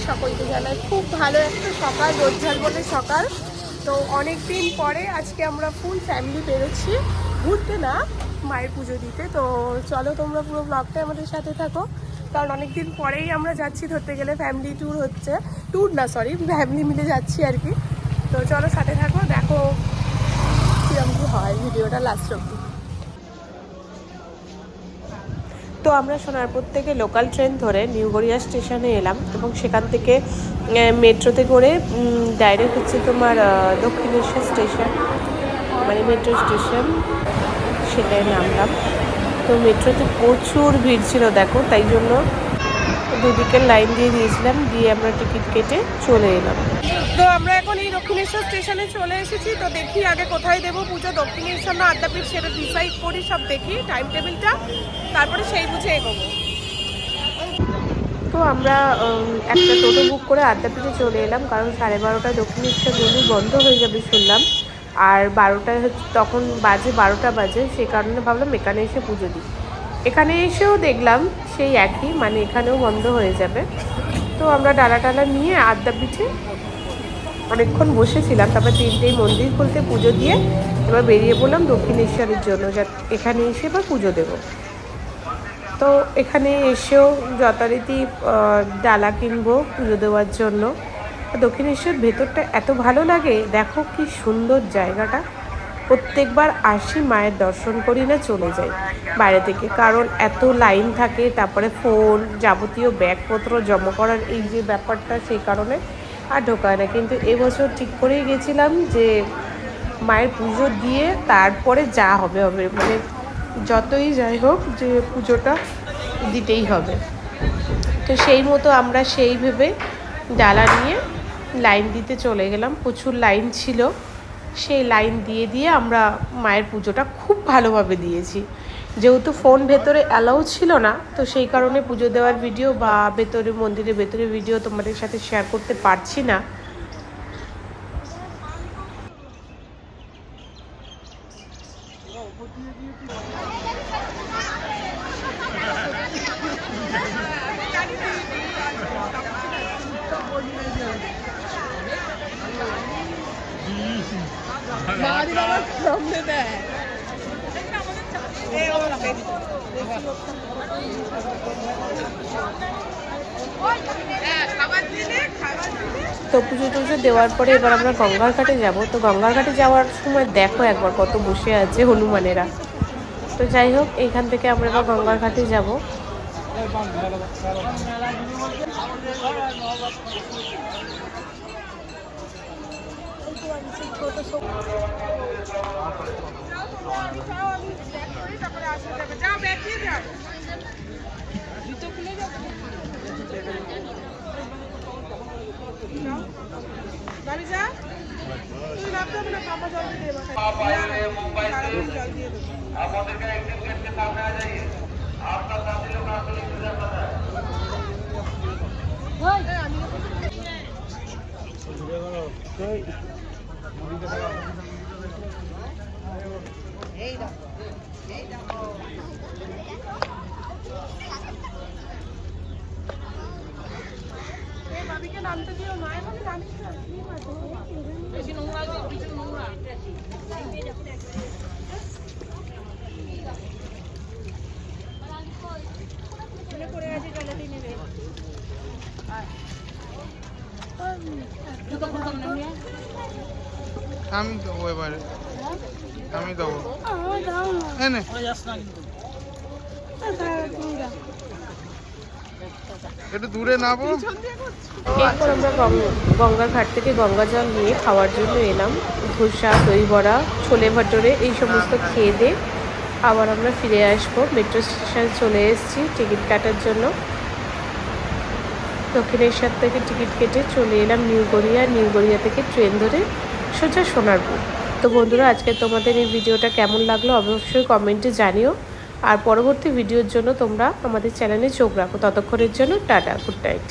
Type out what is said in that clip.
সকলকে জানাই খুব ভালো একটা সকাল, রোজঝার বলে সকাল। তো অনেক দিন পরে আজকে আমরা ফুল ফ্যামিলি বেরোচ্ছি ঘুরতে, না মায়ের পুজো দিতে। তো চলো তোমরা পুরো ব্লগটা আমাদের সাথে থাকো, কারণ অনেক দিন পরেই আমরা যাচ্ছি, ধরতে গেলে ফ্যামিলি ট্যুর হচ্ছে, ট্যুর না সরি ফ্যামিলি মিলে যাচ্ছি আর কি। তো চলো সাথে থাকো, দেখো কিরকম কি হয় ভিডিওটা লাস্ট অব্দি। তো আমরা সোনারপুর থেকে লোকাল ট্রেন ধরে নিউ গড়িয়া স্টেশনে এলাম এবং সেখান থেকে মেট্রোতে করে ডাইরেক্ট হচ্ছে তোমার দক্ষিণেশ্বর স্টেশন, মানে মেট্রো স্টেশন, সেটাই নামলাম। তো মেট্রোতে প্রচুর ভিড় ছিল দেখো, তাই জন্য দুদিকের লাইন দিয়ে দিয়েছিলাম, দিয়ে আমরা টিকিট কেটে চলে এলাম। তো আমরা এখন এই দক্ষিণেশ্বর স্টেশনে চলে এসেছি। তো দেখি আগে কোথায় দেবো পুজো, দক্ষিণেশ্বর না আদ্যাপীঠ, সেটা ডিসাইড করি, সব দেখি টাইম টেবিলটা, তারপরে সেই বুঝে এগোবো। তো আমরা একটা টোটো বুক করে আদ্যাপীঠে চলে এলাম, কারণ 12:30টায় দক্ষিণেশ্বর মন্দির বন্ধ হয়ে যাবে শুনলাম, আর 12টায় হচ্ছে তখন বাজে 12টা বাজে, সে কারণে ভাবলাম এখানে এসে পুজো দিই। এখানে এসেও দেখলাম সেই একই, মানে এখানেও বন্ধ হয়ে যাবে। তো আমরা ডালা নিয়ে আদ্যাপীঠে অনেকক্ষণ বসেছিলাম, তারপর 3টেই মন্দির খুলতে পুজো দিয়ে এবার বেরিয়ে পড়লাম দক্ষিণেশ্বরের জন্য, যা এখানে এসে এবার পুজো দেব। তো এখানে এসেও যথারীতি ডালা কিনবো পুজো দেওয়ার জন্য। দক্ষিণেশ্বর ভেতরটা এত ভালো লাগে, দেখো কি সুন্দর জায়গাটা। প্রত্যেকবার আসি মায়ের দর্শন করি না চলে যাই বাইরে থেকে, কারণ এত লাইন থাকে, তারপরে ফোন যাবতীয় ব্যাগপত্র জমা করার এই যে ব্যাপারটা, সেই কারণে আর ঢোকায় না। কিন্তু এবছর ঠিক করেই গেছিলাম যে মায়ের পুজো দিয়ে তারপরে যা হবে হবে, মানে যতই যাই হোক যে পুজোটা দিতেই হবে। তো সেই মতো আমরা সেই ভেবে ডালা নিয়ে লাইন দিতে চলে গেলাম। প্রচুর লাইন ছিল, সেই লাইন দিয়ে দিয়ে আমরা মায়ের পুজোটা খুব ভালোভাবে দিয়েছি। যেহেতু ফোন ভেতরে অ্যালাউ ছিল না, তো সেই কারণে পুজো দেওয়ার ভিডিও বা ভেতরে মন্দিরের ভেতরে ভিডিও তোমাদের সাথে শেয়ার করতে পারছি না। তো পুজো টুজো দেওয়ার পরে এবার আমরা গঙ্গার ঘাটে যাব। তো গঙ্গার ঘাটে যাওয়ার সময় দেখো একবার কত বসে আছে হনুমানেরা। তো যাই হোক, এইখান থেকে আমরা এবার গঙ্গার ঘাটে যাব। আমি দেবো এবারে, আমি দেবো এনে একটু দূরে নাবো। এরপর আমরা গঙ্গার ঘাট থেকে গঙ্গা জল নিয়ে খাওয়ার জন্য এলাম। ধোসা, দই বড়া, ছোলে ভাটোরে এই সমস্ত খেয়ে দিয়ে আবার আমরা ফিরে আসবো। মেট্রো স্টেশনে চলে এসেছি টিকিট কাটার জন্য। দক্ষিণেশ্বর থেকে টিকিট কেটে চলে এলাম নিউ গড়িয়া। নিউ গড়িয়া থেকে ট্রেন ধরে সোজা সোনারপুর। তো বন্ধুরা, আজকে তোমাদের এই ভিডিওটা কেমন লাগলো অবশ্যই কমেন্টে জানিও। আর পরবর্তী ভিডিওর জন্য তোমরা আমাদের চ্যানেলে চোখ রাখো। ততক্ষণের জন্য টাটা, গুড নাইট।